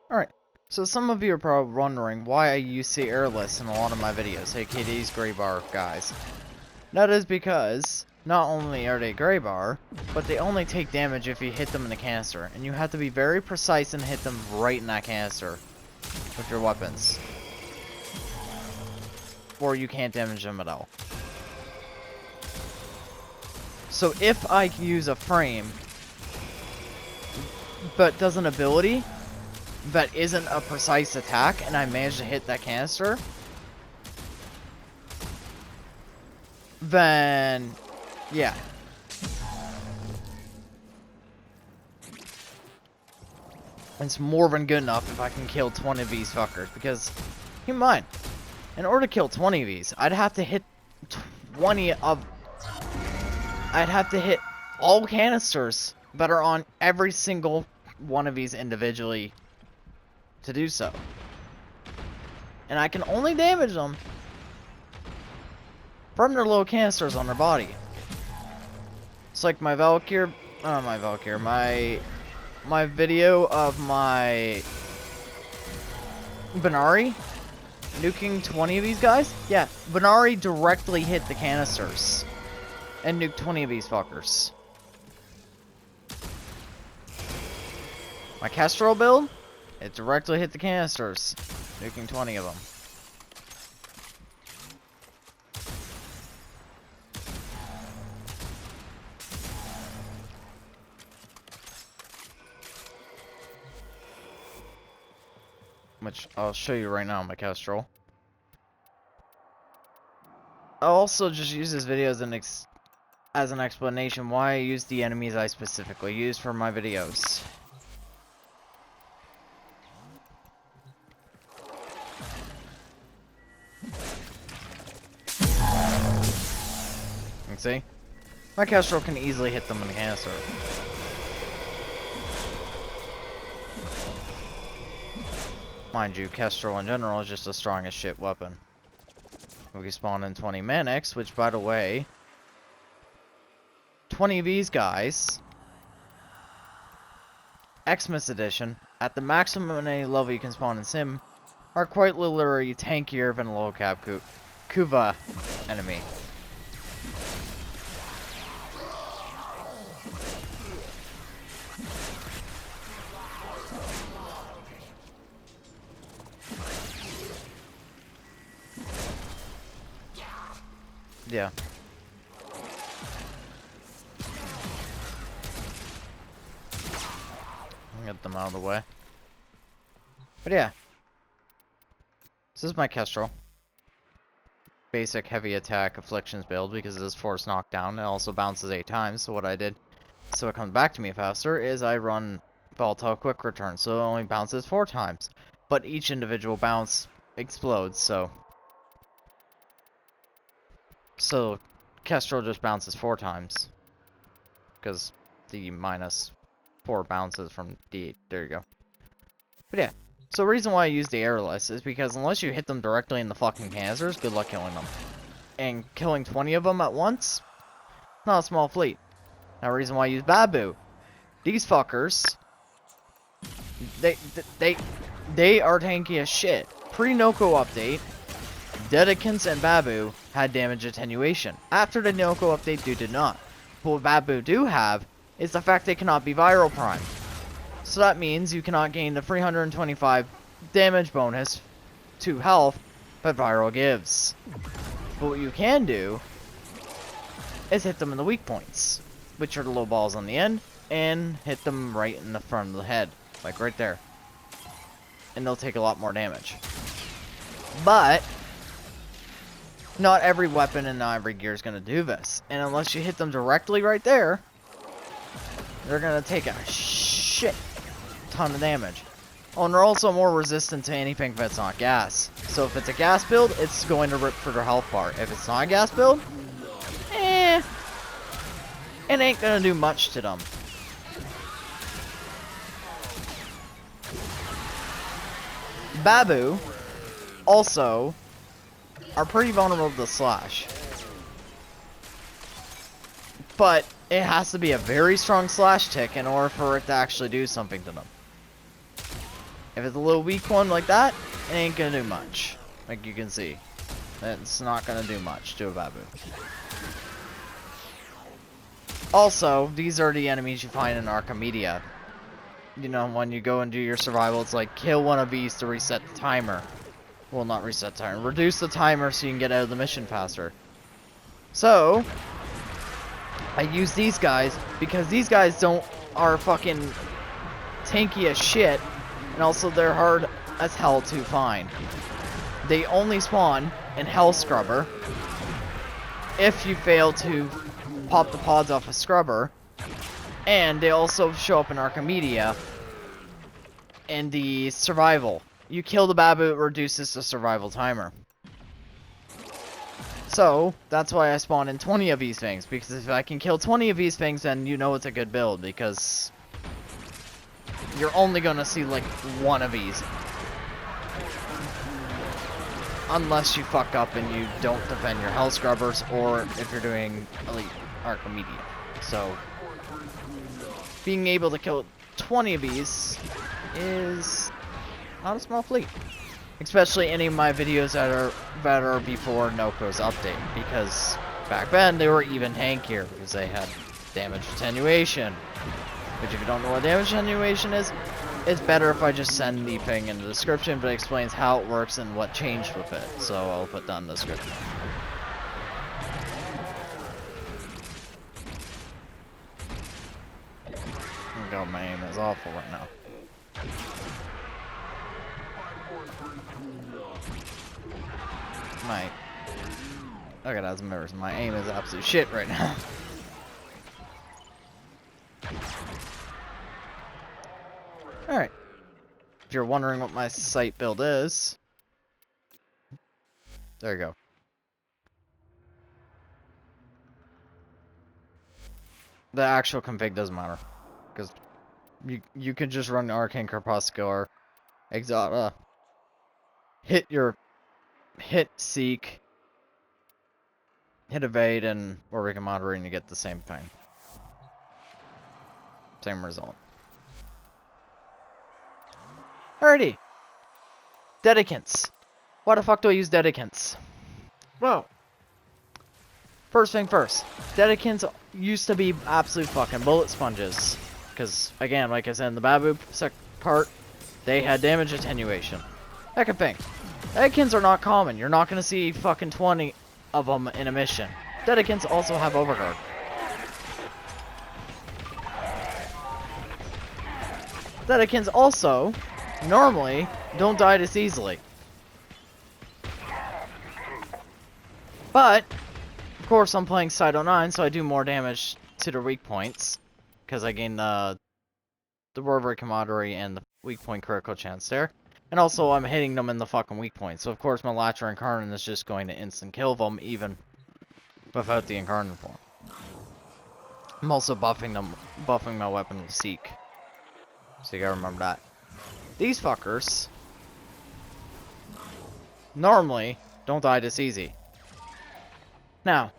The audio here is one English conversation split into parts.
Alright, so some of you are probably wondering why I use the airless in a lot of my videos, aka these gray bar guys. That is because, not only are they gray bar, but they only take damage if you hit them in the canister, and you have to be very precise and hit them right in that canister with your weapons. Or you can't damage them at all. So if I use a frame, but does an ability that isn't a precise attack, and I manage to hit that canister, then, yeah. It's more than good enough if I can kill 20 of these fuckers, because, keep in mind, in order to kill 20 of these, I'd have to hit I'd have to hit all canisters that are on every single one of these individually to do so. And I can only damage them from their little canisters on their body. It's like my Valkyr, my video of my Venari nuking 20 of these guys. Yeah, Venari directly hit the canisters and nuked 20 of these fuckers. My Kestrel build, it directly hit the canisters, nuking 20 of them. Which I'll show you right now, my Kestrel. I'll also just use this video as an explanation why I use the enemies I specifically use for my videos. You can see? My Kestrel can easily hit them in the canister. Mind you, Kestrel in general is just the strongest shit weapon. We spawn in 20 Manics, which, by the way, 20 of these guys, Xmas edition, at the maximum in any level you can spawn in Sim, are quite literally tankier than a low cap Kuva enemy. Yeah. Get them out of the way. But yeah. This is my Kestrel. Basic heavy attack afflictions build because it is force knockdown. It also bounces 8 times. So what I did, so it comes back to me faster, is I run volatile quick return. So it only bounces 4 times. But each individual bounce explodes, so Kestrel just bounces 4 times. Because the minus 4 bounces from D8. There you go. But yeah. So the reason why I use the airless is because unless you hit them directly in the fucking canisters, good luck killing them. And killing 20 of them at once? Not a small fleet. Now the reason why I use Babu. These fuckers, they are tanky as shit. Pre-Noko update, Dedicants and Babu had damage attenuation. After the Noko update, they did not. But what Babu do have is the fact they cannot be viral prime. So that means you cannot gain the 325 damage bonus to health that viral gives. But what you can do is hit them in the weak points, which are the low balls on the end, and hit them right in the front of the head, like right there. And they'll take a lot more damage. But not every weapon and not every gear is going to do this. And unless you hit them directly right there, they're going to take a shit ton of damage. Oh, and they're also more resistant to anything that's not gas. So if it's a gas build, it's going to rip for their health bar. If it's not a gas build, it ain't going to do much to them. Babu also are pretty vulnerable to slash. But it has to be a very strong slash tick in order for it to actually do something to them. If it's a little weak one like that, it ain't gonna do much. Like you can see. It's not gonna do much to a Babu. Also, these are the enemies you find in Archimedia. You know, when you go and do your survival, it's like kill one of these to reset the timer. Well, not reset the timer. Reduce the timer so you can get out of the mission faster. So, I use these guys because these guys are fucking tanky as shit, and also they're hard as hell to find. They only spawn in Hell Scrubber if you fail to pop the pods off a Scrubber, and they also show up in Archimedia in the survival. You kill the Babu, it reduces the survival timer. So, that's why I spawn in 20 of these things, because if I can kill 20 of these things, then you know it's a good build, because you're only gonna see like one of these. Unless you fuck up and you don't defend your Hell Scrubbers, or if you're doing Elite Archimedia. So, being able to kill 20 of these is not a small fleet. Especially any of my videos that are before Noko's update, because back then they were even tankier because they had Damage Attenuation. Which, if you don't know what Damage Attenuation is, it's better if I just send the thing in the description, but it explains how it works and what changed with it. So I'll put that in the description. Oh god, my aim is awful right now. Look at that, mirrors. My aim is absolute shit right now. Alright. If you're wondering what my site build is, there you go. The actual config doesn't matter, because you can just run Arcane Crepuscular, Exata, hit Seek, hit Evade, and Auric Moderate, and you get the same thing. Same result. Alrighty. Dedicants. Why the fuck do I use Dedicants? Well, first thing first. Dedicants used to be absolute fucking bullet sponges. Because, again, like I said in the Babu part, they had Damage Attenuation. Second thing. Dedicants are not common. You're not going to see fucking 20 of them in a mission. Dedicants also have Overguard. Dedicants also, normally, don't die this easily. But, of course, I'm playing Side 09, so I do more damage to the weak points. Because I gain the Warwick Camaraderie and the weak point critical chance there. And also, I'm hitting them in the fucking weak point. So, of course, my Latcher Incarnate is just going to instant kill them, even without the Incarnate form. I'm also buffing my weapon with Seek. So you gotta remember that. These fuckers normally don't die this easy. Now,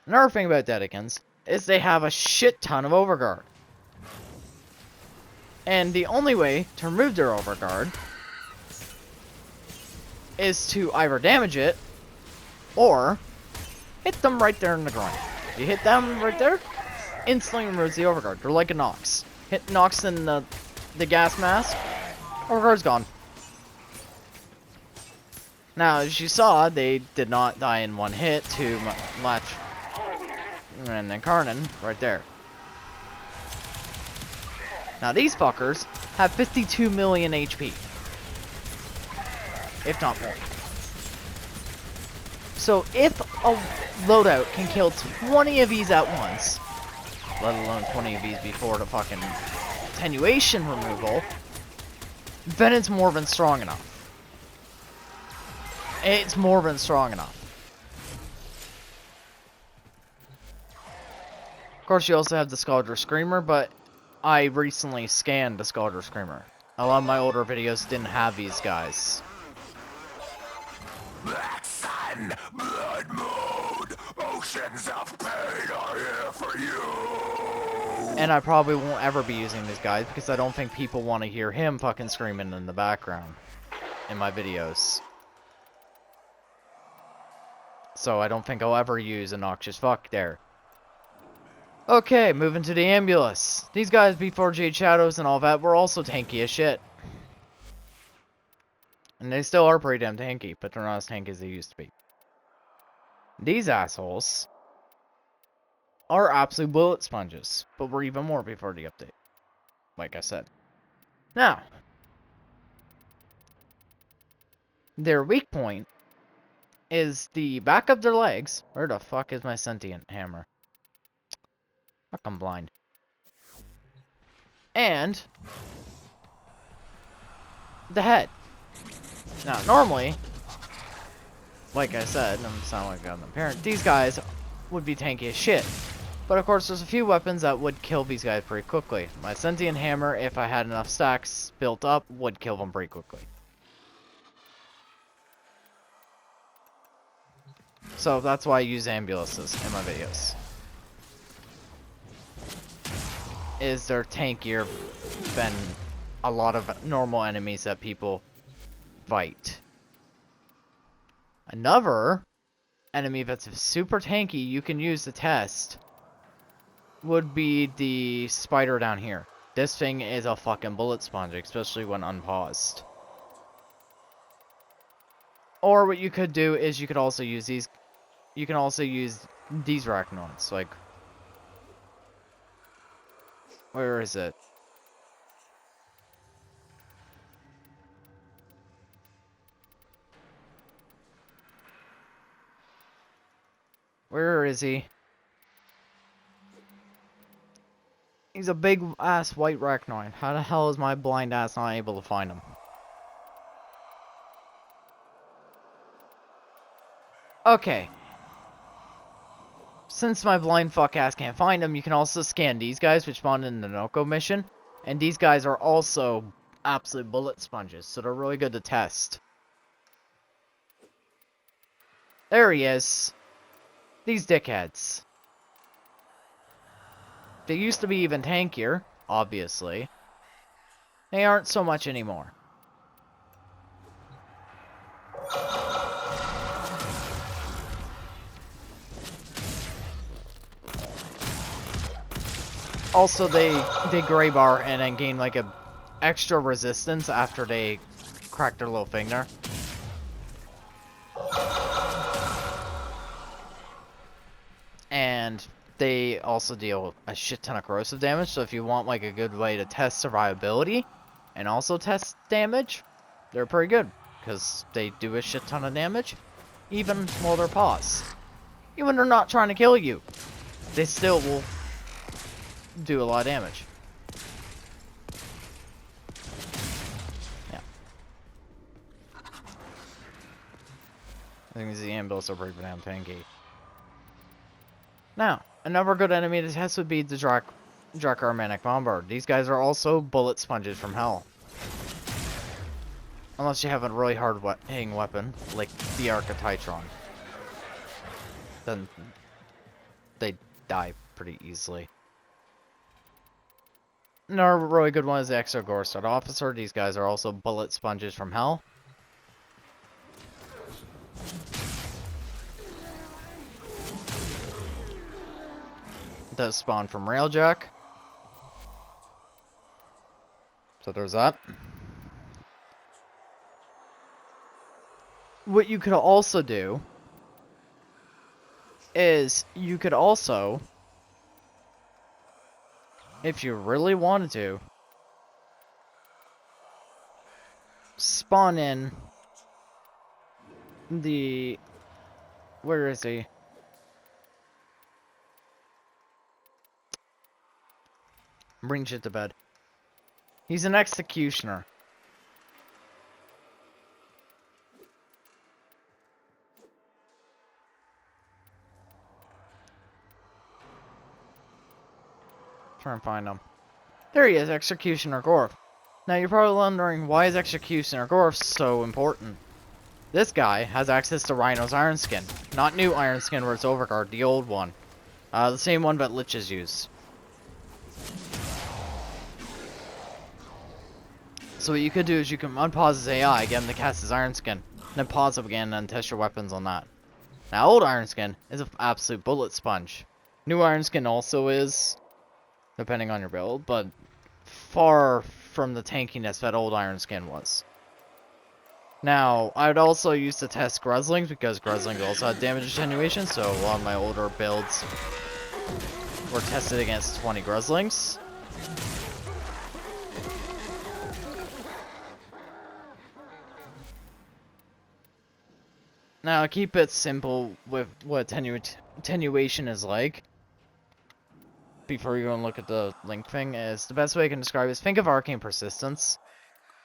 another thing about Dedicants is they have a shit ton of Overguard. And the only way to remove their Overguard is to either damage it or hit them right there in the groin. You hit them right there, instantly removes the Overguard. They're like a Nox. Hit Nox in the gas mask, Overguard's gone. Now, as you saw, they did not die in one hit to Latch and Incarnate right there. Now, these fuckers have 52 million HP. If not more. So, if a loadout can kill 20 of these at once, let alone 20 of these before the fucking attenuation removal, then it's more than strong enough. It's more than strong enough. Of course, you also have the Scaldra Screamer, but I recently scanned the Scaldra Screamer. A lot of my older videos didn't have these guys. Black Sun, Blood Moon, oceans of pain are here for you! And I probably won't ever be using these guys because I don't think people want to hear him fucking screaming in the background in my videos. So I don't think I'll ever use a noxious fuck there. Okay, moving to the ambulance. These guys before Jade Shadows and all that were also tanky as shit. And they still are pretty damn tanky, but they're not as tanky as they used to be. These assholes are absolute bullet sponges, but were even more before the update. Like I said. Now, their weak point is the back of their legs. Where the fuck is my sentient hammer? Fuck, I'm blind. And the head. Now, normally, like I said, I'm sounding like I'm a parent, these guys would be tanky as shit. But of course, there's a few weapons that would kill these guys pretty quickly. My sentient hammer, if I had enough stacks built up, would kill them pretty quickly. So that's why I use ambulances in my videos. Is they're tankier than a lot of normal enemies that people fight. Another enemy that's super tanky you can use to test would be the spider down here. This thing is a fucking bullet sponge, especially when unpaused. Or what you could do is you could also use these. You can also use these arachnoids. Like, where is it? Where is he? He's a big ass white arachnoid. How the hell is my blind ass not able to find him? Okay. Since my blind fuck ass can't find him, you can also scan these guys, which spawned in the Noko mission. And these guys are also absolute bullet sponges, so they're really good to test. There he is. These dickheads. They used to be even tankier, obviously. They aren't so much anymore. Also, they gray bar and then gain like a extra resistance after they crack their little finger. And they also deal a shit ton of corrosive damage, so if you want like a good way to test survivability and also test damage, they're pretty good. Because they do a shit ton of damage, even while they're paused. Even when they're not trying to kill you, they still will do a lot of damage. Yeah. I think the ambulance are pretty damn tanky. Now, another good enemy to test would be the Drakkar Manic Bombard. These guys are also bullet sponges from hell. Unless you have a really hard hitting weapon, like the Archititron. Then they die pretty easily. Another really good one is the Exogorstad Officer. These guys are also bullet sponges from hell. Does spawn from Railjack. So there's that. What you could also do is you could also, if you really wanted to, spawn in the, where is he? Bring shit to bed. He's an executioner. Try and find him. There he is, Executioner Gorf. Now you're probably wondering, why is Executioner Gorf so important? This guy has access to Rhino's Iron Skin. Not new Iron Skin where it's Overguard, the old one. The same one that Liches use. So what you could do is you can unpause his AI, get him to cast his Iron Skin, then pause him again and test your weapons on that. Now, old Iron Skin is an absolute bullet sponge. New Iron Skin also is, depending on your build, but far from the tankiness that old Iron Skin was. Now, I'd also use to test Gruzzlings, because Gruzzlings also had damage attenuation, so a lot of my older builds were tested against 20 Gruzzlings. Now, keep it simple with what attenuation is like. Before you go and look at the link thing, is the best way I can describe it is think of Arcane Persistence.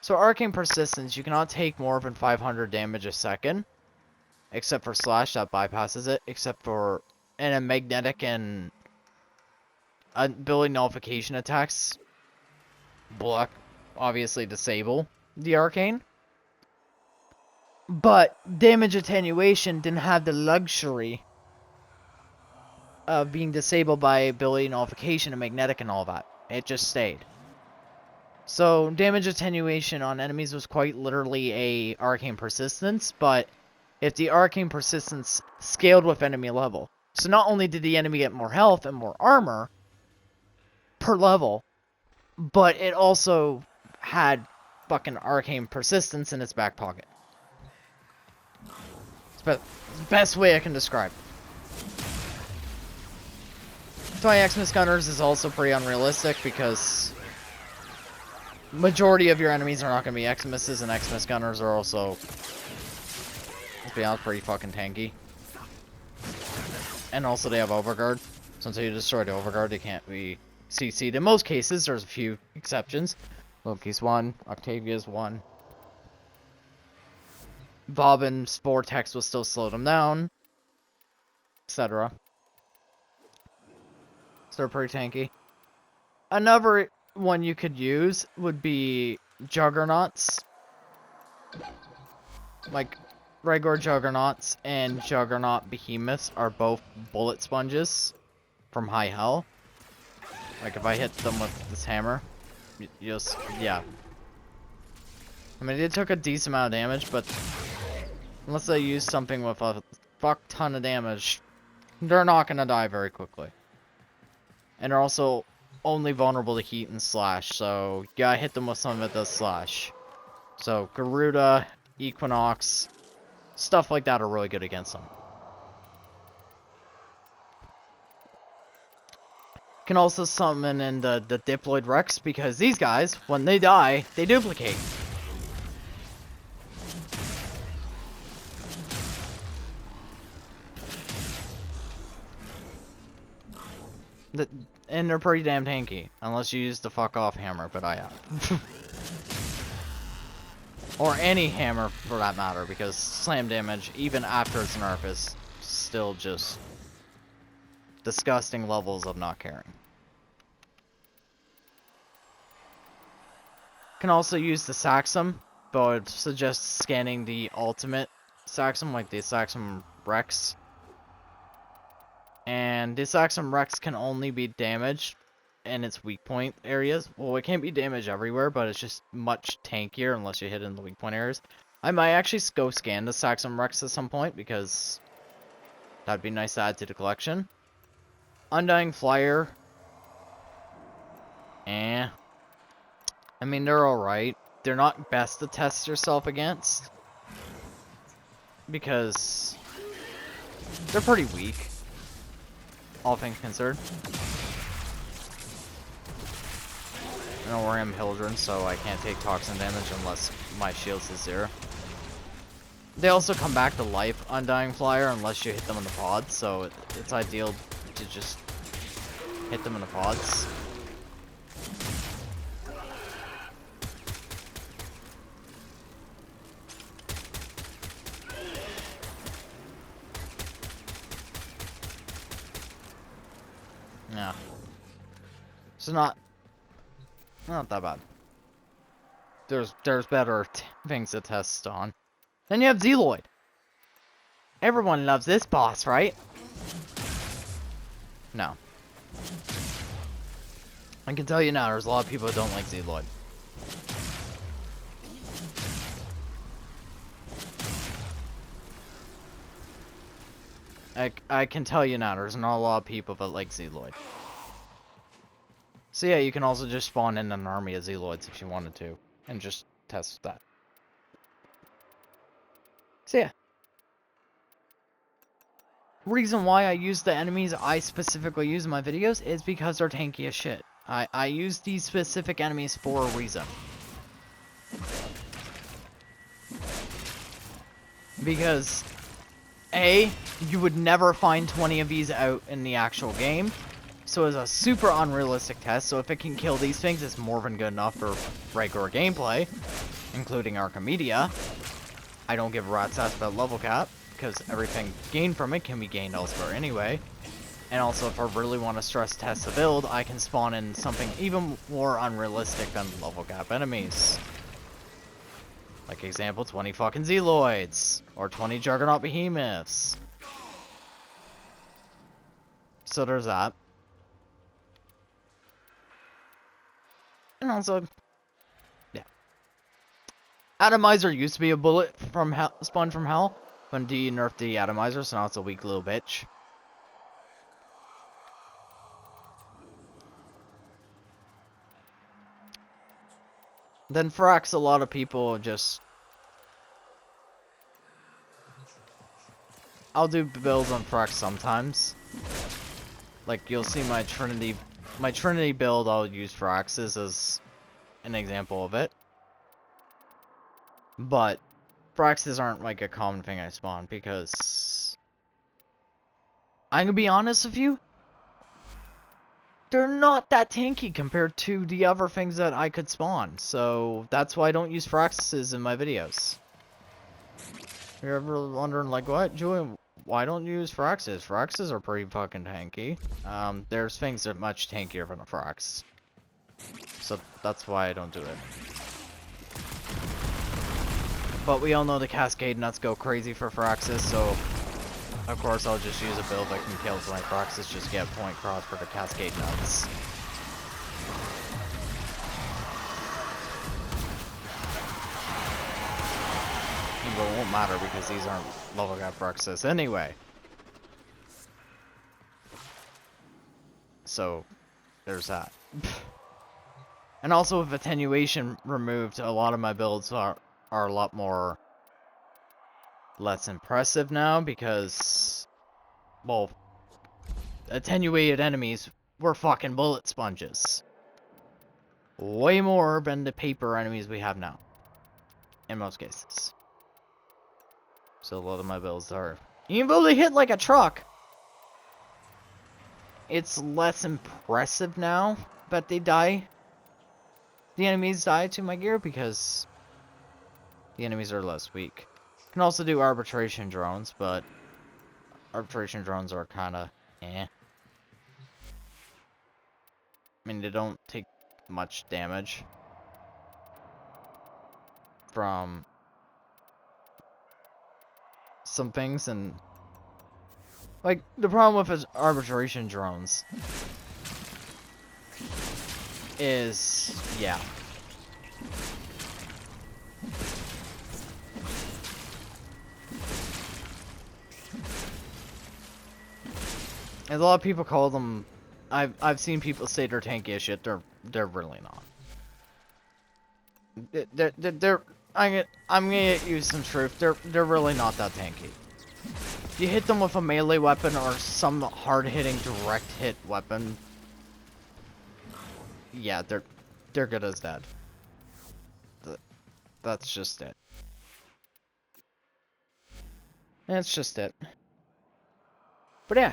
So Arcane Persistence, you cannot take more than 500 damage a second, except for Slash, that bypasses it, except for in a Magnetic and ability nullification attacks, block, obviously disable the Arcane. But Damage Attenuation didn't have the luxury of being disabled by ability nullification and Magnetic and all that. It just stayed. So, Damage Attenuation on enemies was quite literally a Arcane Persistence, but if the Arcane Persistence scaled with enemy level. So not only did the enemy get more health and more armor per level, but it also had fucking Arcane Persistence in its back pocket. It's the best way I can describe it. 20 Xmas Gunners is also pretty unrealistic because majority of your enemies are not going to be Xmas's, and Xmas Gunners are also, let's be honest, pretty fucking tanky. And also they have Overguard, so until you destroy the Overguard, they can't be CC'd. In most cases, there's a few exceptions. Loki's one, Octavia's one. Bobbin's Vortex will still slow them down, etc. So they're pretty tanky. Another one you could use would be Juggernauts. Like, regular Juggernauts and Juggernaut Behemoths are both bullet sponges from high hell. Like, if I hit them with this hammer, yeah. I mean, they took a decent amount of damage, but unless they use something with a fuck ton of damage, they're not gonna die very quickly. And they're also only vulnerable to heat and slash, so you gotta hit them with something that does slash. So Garuda, Equinox, stuff like that are really good against them. You can also summon in the Diploid Rex, because these guys, when they die, they duplicate. And they're pretty damn tanky, unless you use the fuck off hammer, but I have. Or any hammer for that matter, because slam damage, even after its nerf, is still just disgusting levels of not caring. Can also use the Saxum, but I would suggest scanning the ultimate Saxum, like the Saxum Rex. And the Saxum Rex can only be damaged in its weak point areas. Well, it can't be damaged everywhere, but it's just much tankier unless you hit in the weak point areas. I might actually go scan the Saxum Rex at some point, because that'd be nice to add to the collection. Undying Flyer. I mean, they're alright. They're not best to test yourself against, because they're pretty weak, all things considered. I don't worry, I'm Hildren, so I can't take toxin damage unless my shield's to 0. They also come back to life, Undying Flyer, unless you hit them in the pods, so it's ideal to just hit them in the pods. Yeah. It's not that bad. There's better things to test on. Then you have Zealoid. Everyone loves this boss, right? No. I can tell you now, there's a lot of people who don't like Zealoid. I can tell you now, there's not a lot of people that like Zealoid. So yeah, you can also just spawn in an army of Zealoids if you wanted to, and just test that. So yeah. Reason why I use the enemies I specifically use in my videos is because they're tanky as shit. I use these specific enemies for a reason. Because, A, you would never find 20 of these out in the actual game. So it's a super unrealistic test, so if it can kill these things, it's more than good enough for regular gameplay, including Archimedia. I don't give a rat's ass about level cap, because everything gained from it can be gained elsewhere anyway. And also, if I really want to stress test the build, I can spawn in something even more unrealistic than level cap enemies. Like example, 20 fucking Zealoids, or 20 Juggernaut Behemoths. So there's that. And also, yeah. Atomizer used to be a bullet from hell, spawned from hell, when D nerfed the Atomizer, so now it's a weak little bitch. Then Frax, a lot of people just... I'll do builds on Frax sometimes. Like, you'll see my Trinity build, I'll use Fraxes as an example of it. But Fraxes aren't like a common thing I spawn, because... I'm gonna be honest with you, they're not that tanky compared to the other things that I could spawn, so that's why I don't use Fraxes in my videos. You're ever wondering, like, what, Julian, why don't you use Fraxes? Fraxes are pretty fucking tanky. There's things that are much tankier than a Frax. So that's why I don't do it. But we all know the Cascade Nuts go crazy for Fraxes, so... Of course, I'll just use a build that can kill my Fraxes, just get point cross for the Cascade Nuts. But it won't matter because these aren't level cap Fraxes anyway. So, there's that. And also with attenuation removed, a lot of my builds are a lot more... less impressive now because, well, attenuated enemies were fucking bullet sponges. Way more than the paper enemies we have now. In most cases. So a lot of my builds are... Even though they hit like a truck, it's less impressive now that they die. The enemies die to my gear because the enemies are less weak. Can also do arbitration drones, but arbitration drones are kind of eh. I mean, they don't take much damage from some things, and like the problem with his arbitration drones is, yeah. And a lot of people call them... I've seen people say they're tanky as shit. They're really not. I'm gonna use some truth. They're really not that tanky. You hit them with a melee weapon or some hard-hitting direct hit weapon. Yeah, they're good as dead. That's just it. That's just it. But yeah.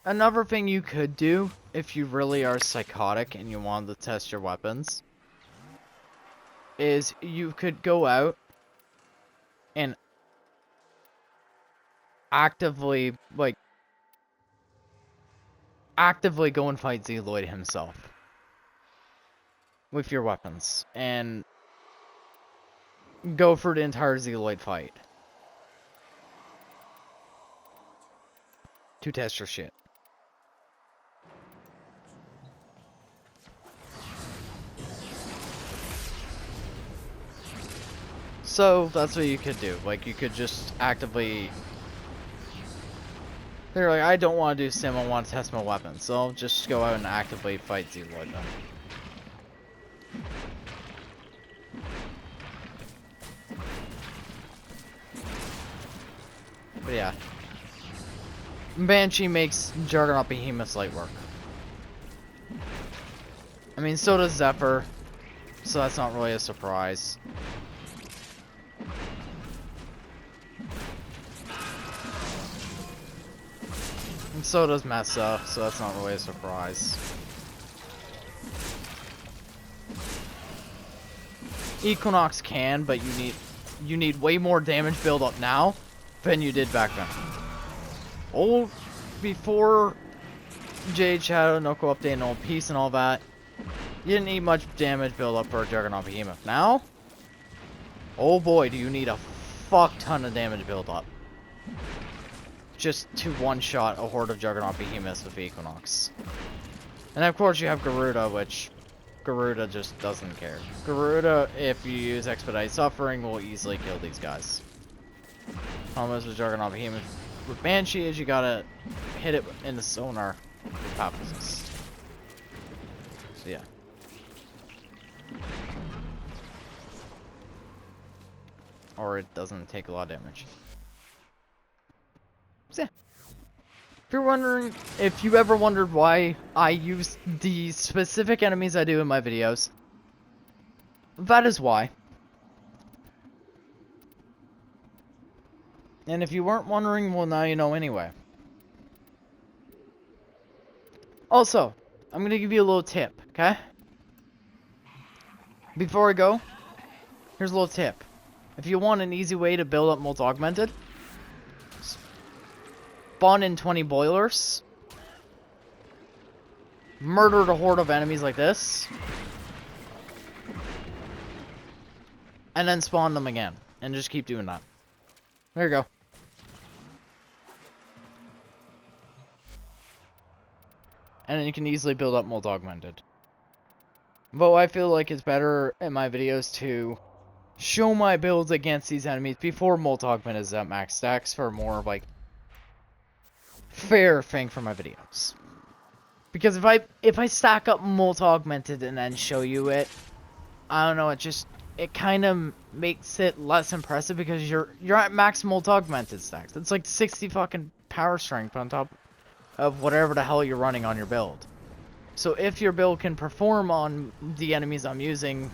Another thing you could do, if you really are psychotic and you want to test your weapons, is you could go out and actively go and fight Zealoid himself with your weapons, and go for the entire Zealoid fight to test your shit. So that's what you could do. Like, you could just actively... They're like, I don't want to do sim, I want to test my weapons. So I'll just go out and actively fight Zealoid then. But yeah. Banshee makes Juggernaut Behemoths light work. I mean, so does Zephyr. So that's not really a surprise. And so does Mesa, so that's not really a surprise. Equinox can, but you need way more damage build up now than you did back then. Old before Jade Shadow, Noko update, and Old Peace and all that, you didn't need much damage build up for a Juggernaut Behemoth. Now, oh boy, do you need a fuck ton of damage build up. Just to one-shot a horde of Juggernaut Behemoths with Equinox. And of course you have Garuda, which Garuda just doesn't care. Garuda, if you use Expedite Suffering, will easily kill these guys. Almost with Juggernaut Behemoth. With Banshee is you gotta hit it in the sonar with Pop Resist. So yeah. Or it doesn't take a lot of damage. So yeah. If you ever wondered why I use the specific enemies I do in my videos, that is why. And if you weren't wondering, well, now you know anyway. Also, I'm gonna give you a little tip, okay? Before I go, here's a little tip. If you want an easy way to build up Molt Augmented, spawn in 20 boilers, murder a horde of enemies like this, and then spawn them again. And just keep doing that. There you go. And then you can easily build up Molt Augmented. But I feel like it's better in my videos to show my builds against these enemies before Molt Augmented is at max stacks for more like fair thing for my videos. Because if I stack up Molt Augmented and then show you it, I don't know, it kind of makes it less impressive because you're at max Molt Augmented stacks. It's like 60 fucking power strength on top of whatever the hell you're running on your build. So if your build can perform on the enemies I'm using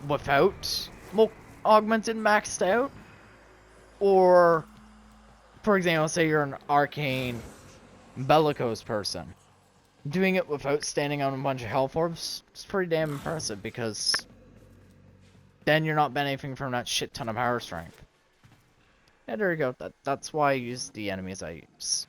without Molt Augmented maxed out, or for example, say you're an arcane bellicose person, doing it without standing on a bunch of health orbs, it's pretty damn impressive because then you're not benefiting from that shit ton of power strength. Yeah, there you go. That's why I use the enemies I use.